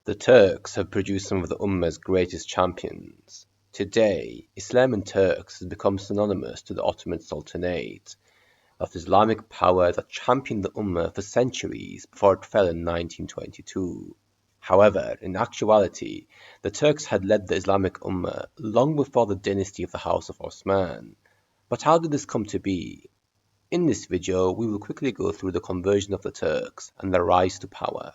The Turks have produced some of the Ummah's greatest champions. Today, Islam in Turks has become synonymous to the Ottoman Sultanate, that Islamic power that championed the Ummah for centuries before it fell in 1922. However, in actuality, the Turks had led the Islamic Ummah long before the dynasty of the House of Osman. But how did this come to be? In this video, we will quickly go through the conversion of the Turks and their rise to power.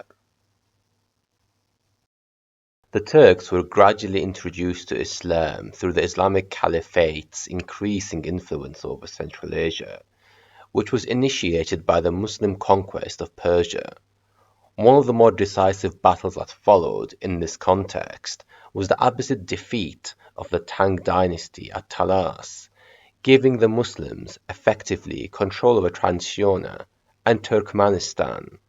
The Turks were gradually introduced to Islam through the Islamic Caliphate's increasing influence over Central Asia, which was initiated by the Muslim conquest of Persia. One of the more decisive battles that followed in this context was the Abbasid defeat of the Tang dynasty at Talas, giving the Muslims effectively control over Transoxiana and Turkmenistan.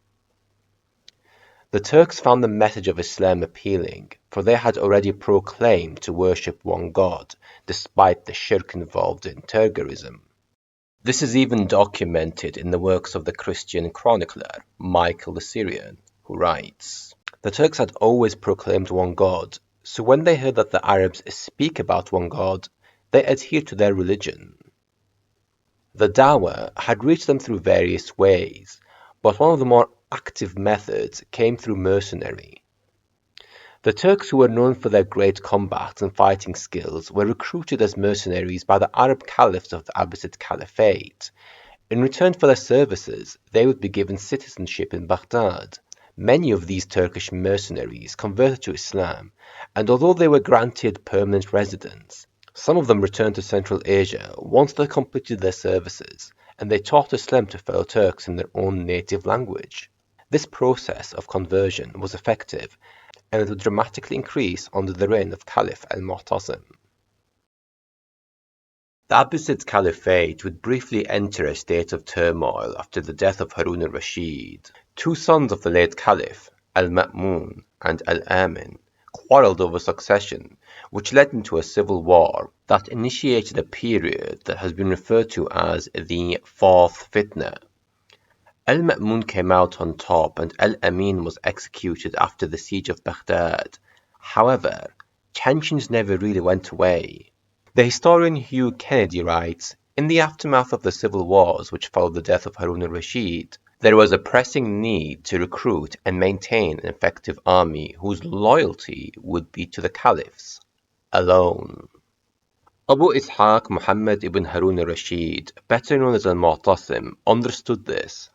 The Turks found the message of Islam appealing, for they had already proclaimed to worship one God, despite the shirk involved in Turgerism. This is even documented in the works of the Christian chronicler, Michael the Syrian, who writes, "The Turks had always proclaimed one God, so when they heard that the Arabs speak about one God, they adhered to their religion." The Dawah had reached them through various ways, but one of the more active methods came through mercenary. The Turks, who were known for their great combat and fighting skills, were recruited as mercenaries by the Arab caliphs of the Abbasid Caliphate. In return for their services, they would be given citizenship in Baghdad. Many of these Turkish mercenaries converted to Islam, and although they were granted permanent residence, some of them returned to Central Asia once they completed their services, and they taught Islam to fellow Turks in their own native language. This process of conversion was effective, and it would dramatically increase under the reign of Caliph al-Mu'tasim. The Abbasid Caliphate would briefly enter a state of turmoil after the death of Harun al-Rashid. Two sons of the late Caliph, al-Ma'mun and al-Amin, quarreled over succession, which led into a civil war that initiated a period that has been referred to as the Fourth Fitnah. Al-Ma'mun came out on top and al-Amin was executed after the siege of Baghdad. However, tensions never really went away. The historian Hugh Kennedy writes, "In the aftermath of the civil wars which followed the death of Harun al-Rashid, there was a pressing need to recruit and maintain an effective army whose loyalty would be to the caliphs alone." Abu Ishaq Muhammad ibn Harun al-Rashid, better known as al-Mu'tasim, understood this,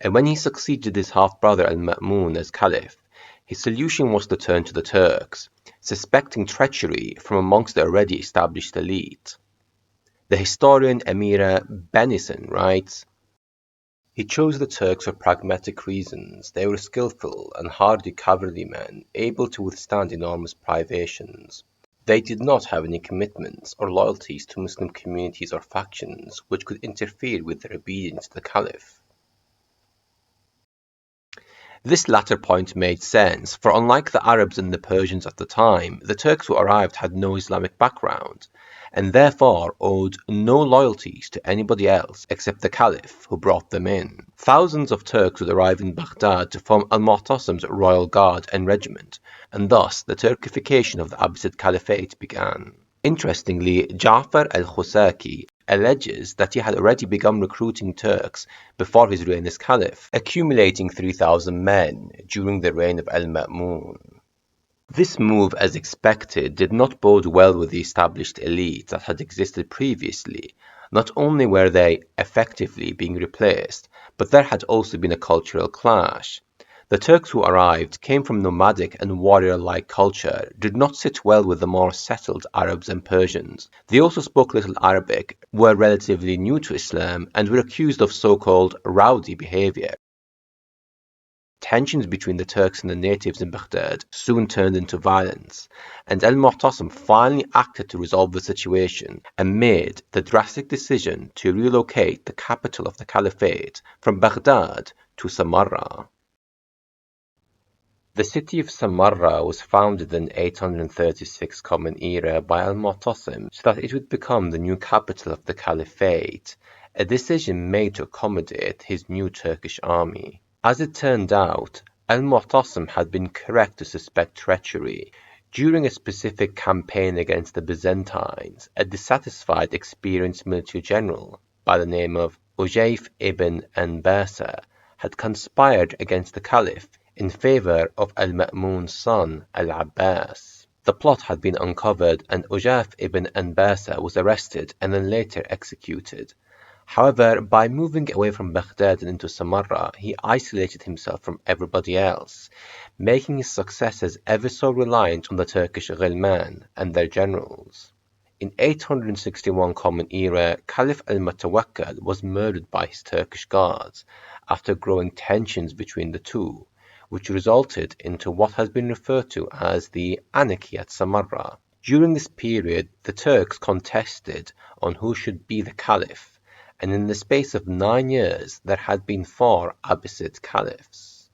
and when he succeeded his half-brother al-Ma'mun as caliph, his solution was to turn to the Turks, suspecting treachery from amongst the already established elite. The historian Amira Benison writes, "He chose the Turks for pragmatic reasons. They were skillful and hardy cavalrymen, able to withstand enormous privations. They did not have any commitments or loyalties to Muslim communities or factions which could interfere with their obedience to the Caliph." This latter point made sense, for unlike the Arabs and the Persians at the time, the Turks who arrived had no Islamic background, and therefore owed no loyalties to anybody else except the Caliph who brought them in. Thousands of Turks would arrive in Baghdad to form al-Mu'tasim's royal guard and regiment, and thus the Turkification of the Abbasid Caliphate began. Interestingly, Ja'far al-Khusaki alleges that he had already begun recruiting Turks before his reign as Caliph, accumulating 3,000 men during the reign of al-Ma'mun. This move, as expected, did not bode well with the established elite that had existed previously. Not only were they effectively being replaced, but there had also been a cultural clash. The Turks who arrived came from nomadic and warrior-like culture, did not sit well with the more settled Arabs and Persians. They also spoke little Arabic, were relatively new to Islam, and were accused of so-called rowdy behavior. Tensions between the Turks and the natives in Baghdad soon turned into violence, and al-Mu'tasim finally acted to resolve the situation and made the drastic decision to relocate the capital of the Caliphate from Baghdad to Samarra. The city of Samarra was founded in 836 Common Era by al-Mu'tasim so that it would become the new capital of the Caliphate, a decision made to accommodate his new Turkish army. As it turned out, Al-Mu'tasim had been correct to suspect treachery. During a specific campaign against the Byzantines, a dissatisfied, experienced military general by the name of Ujayf ibn Anbasa had conspired against the Caliph in favor of al-Ma'mun's son, al-Abbas. The plot had been uncovered and Ujayf ibn Anbasa was arrested and then later executed. However, by moving away from Baghdad and into Samarra, he isolated himself from everybody else, making his successes ever so reliant on the Turkish ghilman and their generals. In 861 Common Era, Caliph al-Mutawakkil was murdered by his Turkish guards after growing tensions between the two, which resulted into what has been referred to as the Anarchy at Samarra. During this period, the Turks contested on who should be the Caliph, and in the space of 9 years there had been 4 Abbasid caliphs.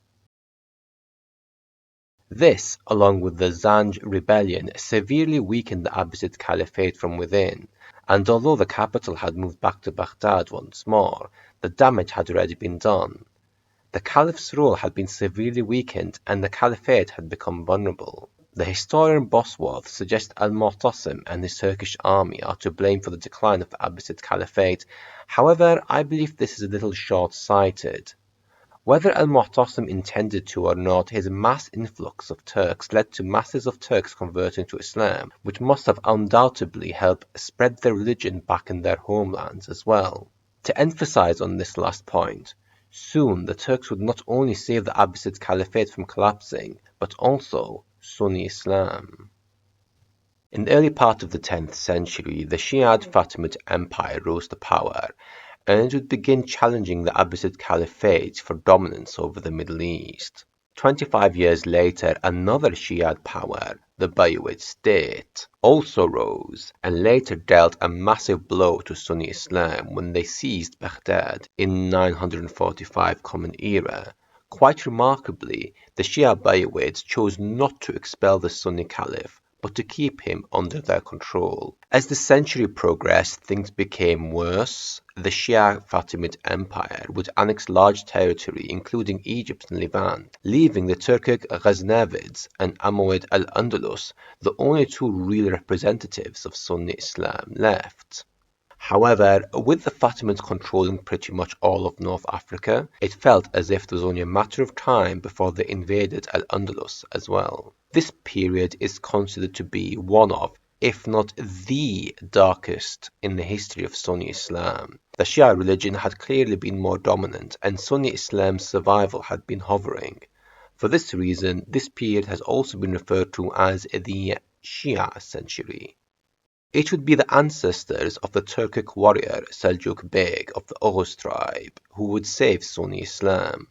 This, along with the Zanj rebellion, severely weakened the Abbasid Caliphate from within, and although the capital had moved back to Baghdad once more, the damage had already been done. The Caliph's role had been severely weakened and the Caliphate had become vulnerable. The historian Bosworth suggests al-Mu'tasim and his Turkish army are to blame for the decline of the Abbasid Caliphate. However, I believe this is a little short-sighted. Whether al-Mu'tasim intended to or not, his mass influx of Turks led to masses of Turks converting to Islam, which must have undoubtedly helped spread their religion back in their homelands as well. To emphasize on this last point, soon the Turks would not only save the Abbasid Caliphate from collapsing, but also Sunni Islam. In the early part of the 10th century, the Shiite Fatimid Empire rose to power, and it would begin challenging the Abbasid Caliphate for dominance over the Middle East. 25 years later, another Shiite power, the Buyyid state, also rose and later dealt a massive blow to Sunni Islam when they seized Baghdad in 945 Common Era. Quite remarkably, the Shia Buyyids chose not to expel the Sunni Caliph, but to keep him under their control. As the century progressed, things became worse. The Shia Fatimid Empire would annex large territory, including Egypt and Levant, leaving the Turkic Ghaznavids and Umayyad al-Andalus the only two real representatives of Sunni Islam left. However, with the Fatimids controlling pretty much all of North Africa, it felt as if it was only a matter of time before they invaded Al-Andalus as well. This period is considered to be one of, if not the darkest in the history of Sunni Islam. The Shia religion had clearly been more dominant, and Sunni Islam's survival had been hovering. For this reason, this period has also been referred to as the Shia century. It would be the ancestors of the Turkic warrior Seljuk Beg of the Oghuz tribe who would save Sunni Islam.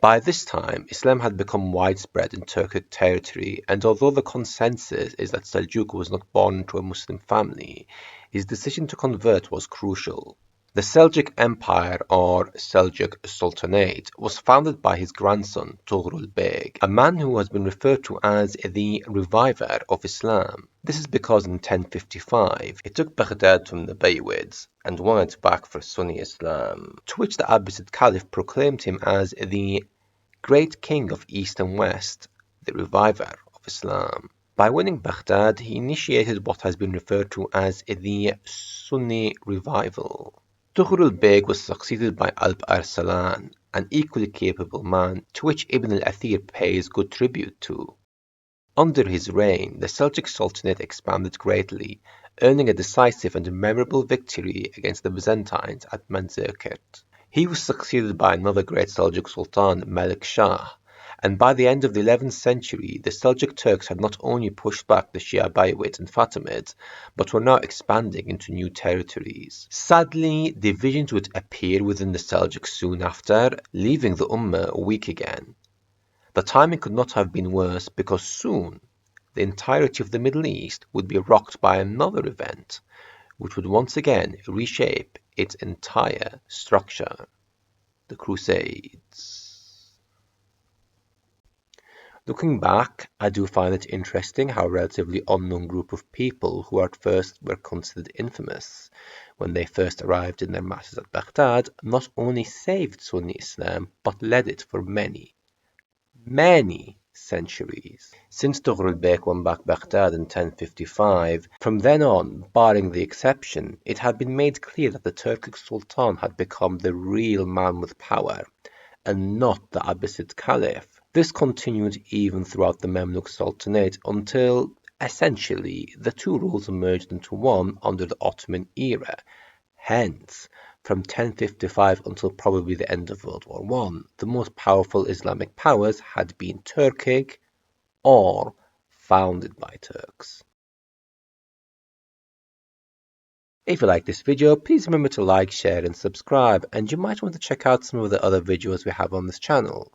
By this time, Islam had become widespread in Turkic territory, and although the consensus is that Seljuk was not born into a Muslim family, his decision to convert was crucial. The Seljuk Empire, or Seljuk Sultanate, was founded by his grandson Tughril Beg, a man who has been referred to as the reviver of Islam. This is because in 1055 he took Baghdad from the Buyyids and won it back for Sunni Islam, to which the Abbasid Caliph proclaimed him as the great king of East and West, the reviver of Islam. By winning Baghdad, he initiated what has been referred to as the Sunni revival. Tughril Beg was succeeded by Alp Arslan, an equally capable man, to which Ibn al-Athir pays good tribute to. Under his reign, the Seljuk Sultanate expanded greatly, earning a decisive and memorable victory against the Byzantines at Manzikert. He was succeeded by another great Seljuk Sultan, Malik Shah, and by the end of the 11th century, the Seljuk Turks had not only pushed back the Shia Buyyids and Fatimids, but were now expanding into new territories. Sadly, divisions would appear within the Seljuks soon after, leaving the Ummah weak again. The timing could not have been worse because soon the entirety of the Middle East would be rocked by another event, which would once again reshape its entire structure: the Crusades. Looking back, I do find it interesting how a relatively unknown group of people who at first were considered infamous when they first arrived in their masses at Baghdad not only saved Sunni Islam but led it for many many centuries. Since Tughril Beg won back Baghdad in 1055, from then on, barring the exception, it had been made clear that the Turkic Sultan had become the real man with power, and not the Abbasid Caliph. This continued even throughout the Mamluk Sultanate until, essentially, the two rules merged into one under the Ottoman era. Hence, from 1055 until probably the end of World War I, the most powerful Islamic powers had been Turkic or founded by Turks. If you like this video, please remember to like, share and subscribe, and you might want to check out some of the other videos we have on this channel.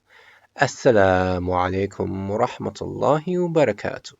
Assalamu alaikum wa rahmatullahi wa barakatuh.